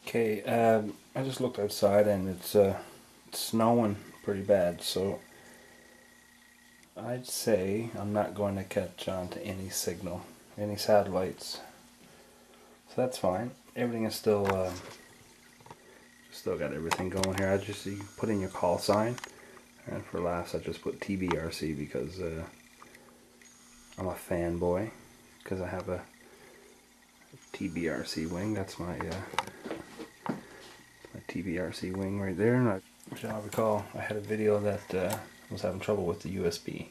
Okay, I just looked outside and it's snowing pretty bad, so I'd say I'm not going to catch on to any signal, any satellites. So that's fine. Everything is still got everything going here. You put in your call sign, and for laughs I just put TBRC because I'm a fanboy, because I have a TBRC wing. That's my TBRC wing right there. And which I recall I had a video that was having trouble with the USB.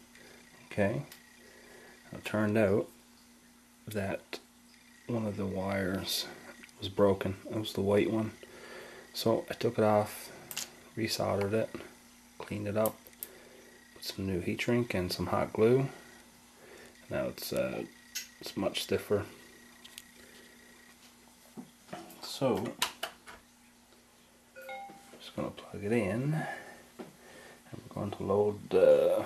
Okay, it turned out that one of the wires was broken. It was the white one. So I took it off, resoldered it, cleaned it up, put some new heat shrink and some hot glue. Now it's much stiffer. So just going to plug it in, and we're going to load the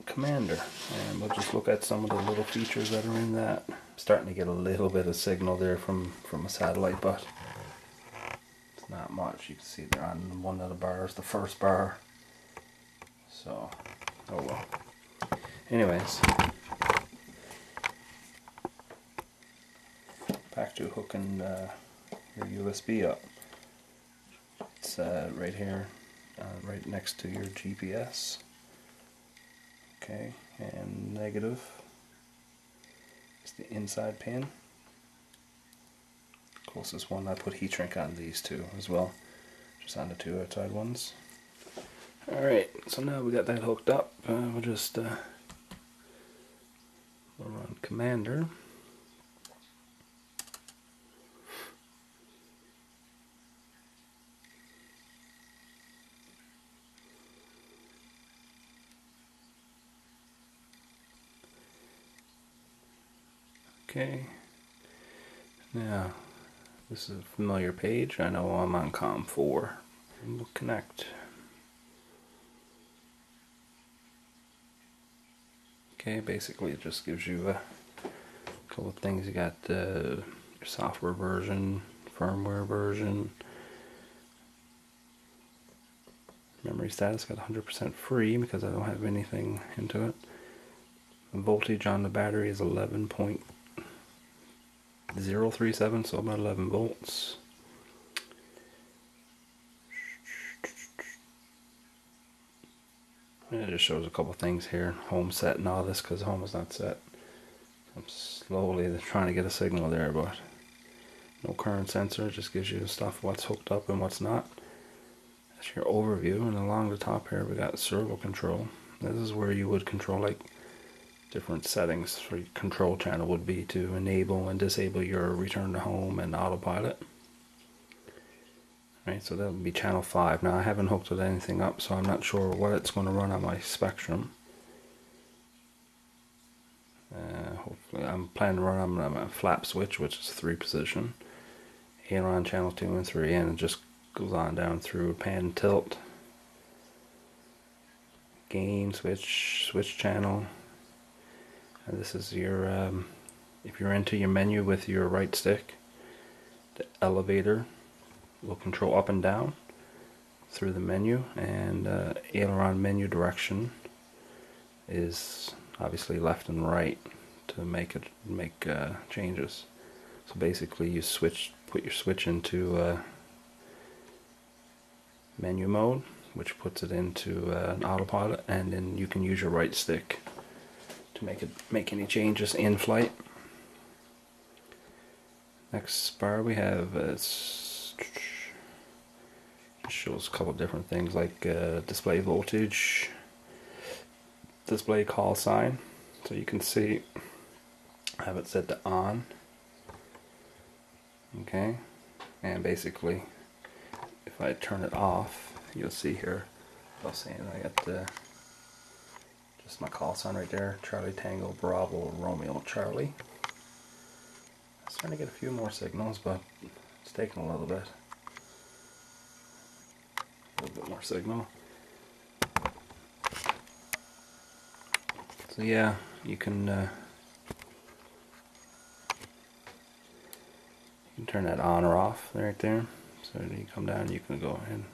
Commander, and we'll just look at some of the little features that are in that. I'm starting to get a little bit of signal there from a satellite, but it's not much. You can see they're on one of the bars, the first bar. So, oh well. Anyways, back to hooking your USB up. It's right here, right next to your GPS. Okay, and negative is the inside pin. Closest one, I put heat shrink on these two as well, just on the two outside ones. Alright, so now we got that hooked up, we'll just we'll run Commander. Okay, now this is a familiar page. I know I'm on COM 4. And we'll connect. Okay, basically it just gives you a couple of things. You got your software version, firmware version, memory status, got 100% free because I don't have anything into it. The voltage on the battery is 11.037, so about 11 volts. And it just shows a couple things here, home set and all this, because home is not set. I'm slowly trying to get a signal there, but no current sensor. It just gives you the stuff, what's hooked up and what's not. That's your overview, and along the top here we got servo control. This is where you would control like different settings for your control channel would be to enable and disable your return to home and autopilot. Right, so that would be channel 5. Now I haven't hooked anything up, so I'm not sure what it's going to run on my Spectrum. Hopefully, I'm planning to run on a flap switch, which is 3 position. Aileron channel 2 and 3, and it just goes on down through pan and tilt. Gain switch channel. And this is your, if you're into your menu with your right stick, the elevator will control up and down through the menu, and aileron menu direction is obviously left and right to make changes. So basically you put your switch into menu mode, which puts it into an autopilot, and then you can use your right stick to make any changes in flight. Next bar we have shows a couple of different things like display voltage, display call sign. So you can see I have it set to on. Okay, and basically if I turn it off, you'll see here I was saying I got just my call sign right there, Charlie Tango Bravo Romeo Charlie. I'm starting to get a few more signals, but it's taking a little bit. A little bit more signal. So yeah, you can You can turn that on or off right there. So you come down, you can go ahead and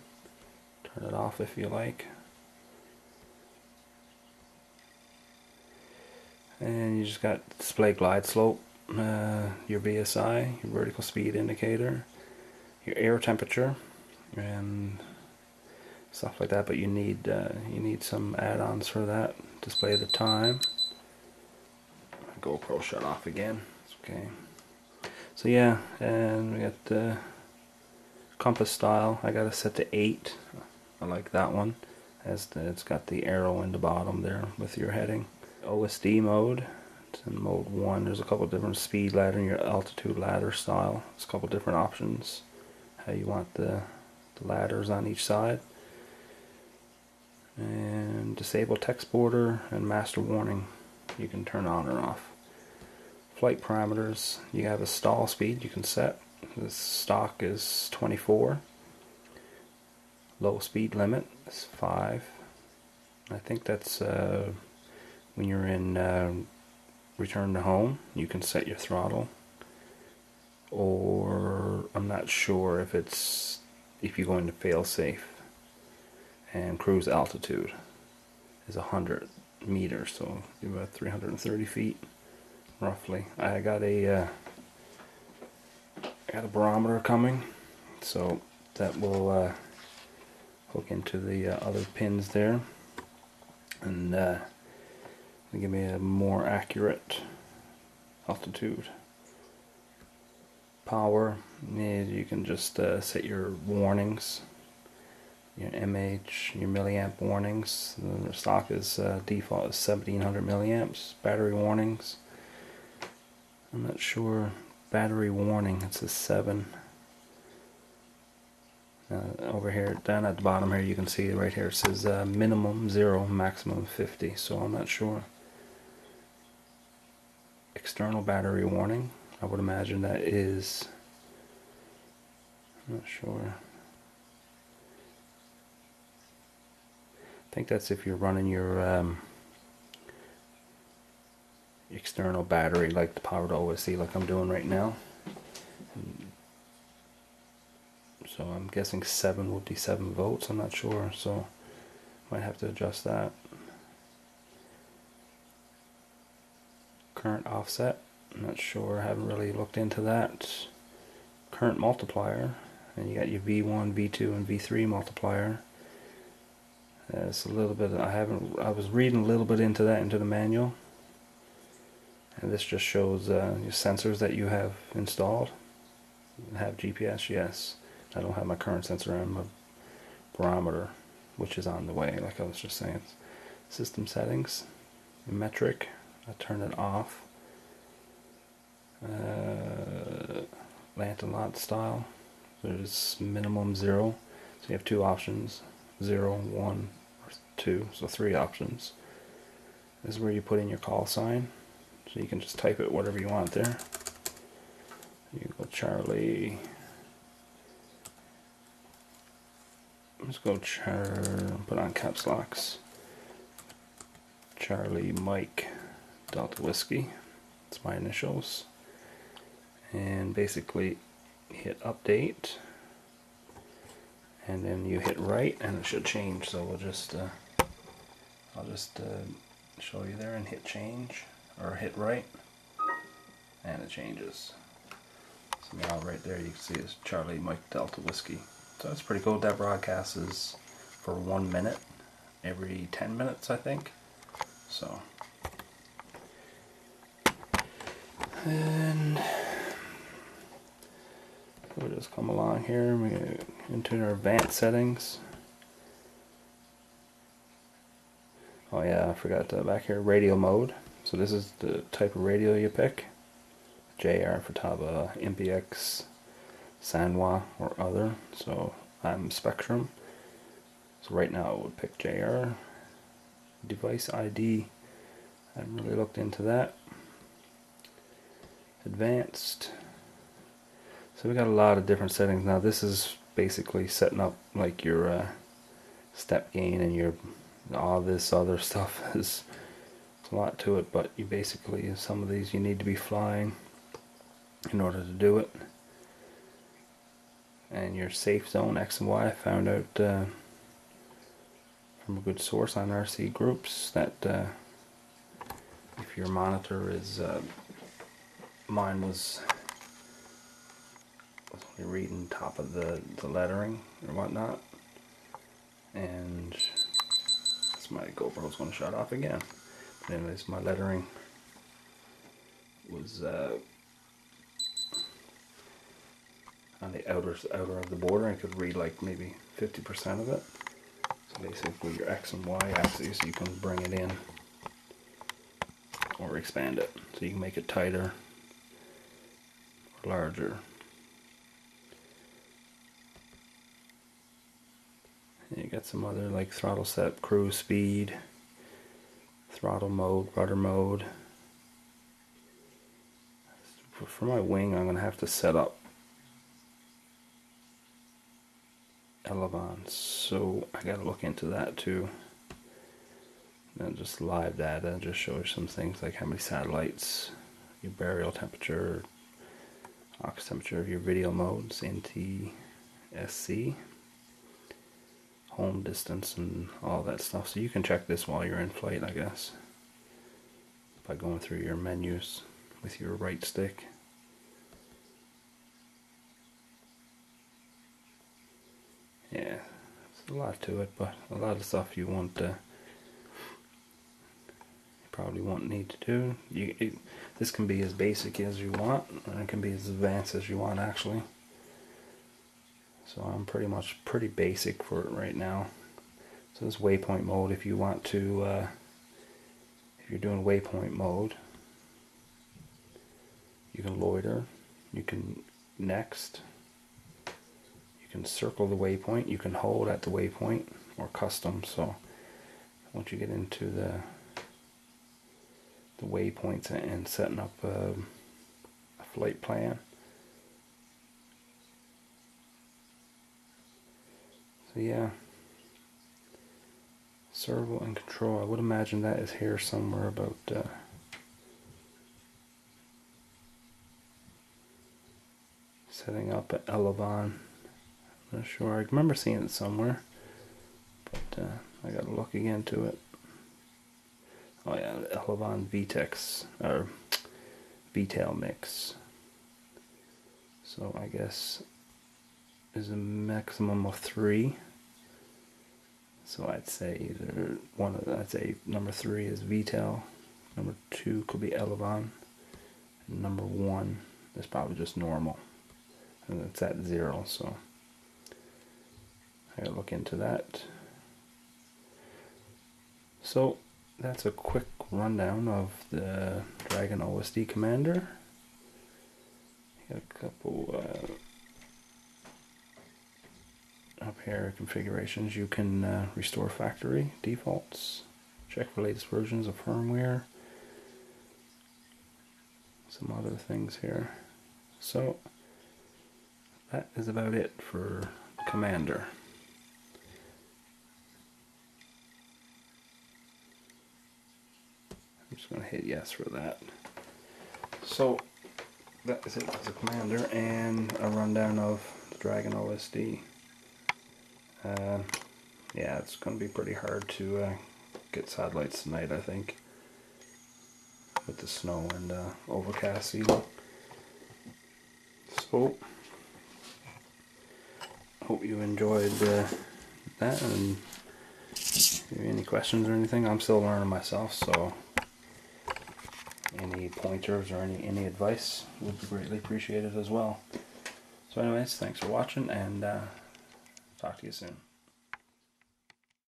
turn it off if you like. And you just got display glide slope, your VSI, your vertical speed indicator, your air temperature, and stuff like that. But you need some add-ons for that. Display the time. GoPro shut off again. It's okay. So yeah, and we got the compass style. I got it set to 8. I like that one. It's got the arrow in the bottom there with your heading. OSD mode. It's in mode 1. There's a couple different speed ladder and your altitude ladder style. There's a couple different options how you want the ladders on each side. And disable text border and master warning you can turn on or off. Flight parameters, you have a stall speed you can set. The stock is 24. Low speed limit is 5. I think that's when you're in return to home, you can set your throttle. Or I'm not sure if you go into fail safe. And cruise altitude is 100 meters, so you're about 330 feet roughly. I got a barometer coming, so that will hook into the other pins there, and give me a more accurate altitude. Power, you can just set your warnings. Your mAh, your milliamp warnings. The stock is default is 1700 milliamps. Battery warnings, I'm not sure. Battery warning, it's a 7. Over here, down at the bottom here, you can see right here it says minimum 0, maximum 50. So I'm not sure. External battery warning, I would imagine that is. I'm not sure. I think that's if you're running your external battery, like the power to OSD, like I'm doing right now. So I'm guessing 7 would be 7 volts. I'm not sure, so might have to adjust that. Current offset, I'm not sure. I haven't really looked into that. Current multiplier, and you got your V1, V2, and V3 multiplier. It's a little bit. I was reading a little bit into that into the manual, and this just shows your sensors that you have installed. Have GPS, yes. I don't have my current sensor and my barometer, which is on the way. Like I was just saying, system settings, metric. I turn it off. Lantern lot style. There's minimum 0, so you have 2 options: 0, 1. 2, so 3 options. This is where you put in your call sign, so you can just type it whatever you want there. You go Charlie. Let's go put on caps locks. Charlie Mike Delta Whiskey. It's my initials. And basically hit update, and then you hit right, and it should change. So we'll just I'll just show you there and hit change, or hit right, and it changes. So now right there you can see it's Charlie Mike Delta Whiskey. So that's pretty cool. That broadcast is for 1 minute every 10 minutes, I think. So, and we'll just come along here and we get into our advanced settings. Oh yeah, I forgot back here, radio mode. So this is the type of radio you pick. JR for Taba, MPX, Sanwa, or other. So I'm Spectrum. So right now I would pick JR. Device ID, I haven't really looked into that. Advanced. So we got a lot of different settings. Now this is basically setting up like your step gain and your all this other stuff. There's a lot to it, but you basically, some of these you need to be flying in order to do it. and your safe zone X and Y. I found out from a good source on RC groups that if your monitor is mine was only reading top of the lettering or whatnot, and my GoPro's going to shut off again. But anyways, my lettering was on the outer of the border. I could read like maybe 50% of it. So basically your X and Y axes, you can bring it in or expand it. So you can make it tighter or larger. You got some other like throttle set, cruise speed, throttle mode, rudder mode. For my wing, I'm going to have to set up elevons, so I got to look into that too. And just live data just shows some things like how many satellites, your burial temperature, aux temperature of your video modes, NTSC, home distance, and all that stuff. So you can check this while you're in flight, I guess, by going through your menus with your right stick. Yeah, there's a lot to it, but a lot of stuff you won't, you probably won't need to do. This can be as basic as you want, and it can be as advanced as you want, actually. So I'm pretty basic for it right now. So this waypoint mode, if you want to, if you're doing waypoint mode, you can loiter, you can next, you can circle the waypoint, you can hold at the waypoint, or custom. So once you get into the waypoints and setting up a flight plan, so yeah, servo and control, I would imagine that is here somewhere about setting up an elevon. I'm not sure, I remember seeing it somewhere, but I gotta look again to it. Oh yeah, elevon VTEX, or VTAL mix. So I guess is a maximum of 3. So I'd say either I'd say number 3 is VTAL, number 2 could be elevon, and number 1 is probably just normal, and it's at 0. So I gotta look into that. So that's a quick rundown of the Dragon OSD Commander. Got a couple up here configurations. You can restore factory defaults, check for latest versions of firmware, some other things here. So that is about it for Commander. I'm just going to hit yes for that. So that is it as a Commander and a rundown of the Dragon OSD. Yeah, it's going to be pretty hard to get satellites tonight, I think, with the snow and overcast season. So hope you enjoyed that, and if you have any questions or anything, I'm still learning myself, so any pointers or any advice would be greatly appreciated as well. So anyways, thanks for watching, and talk to you soon.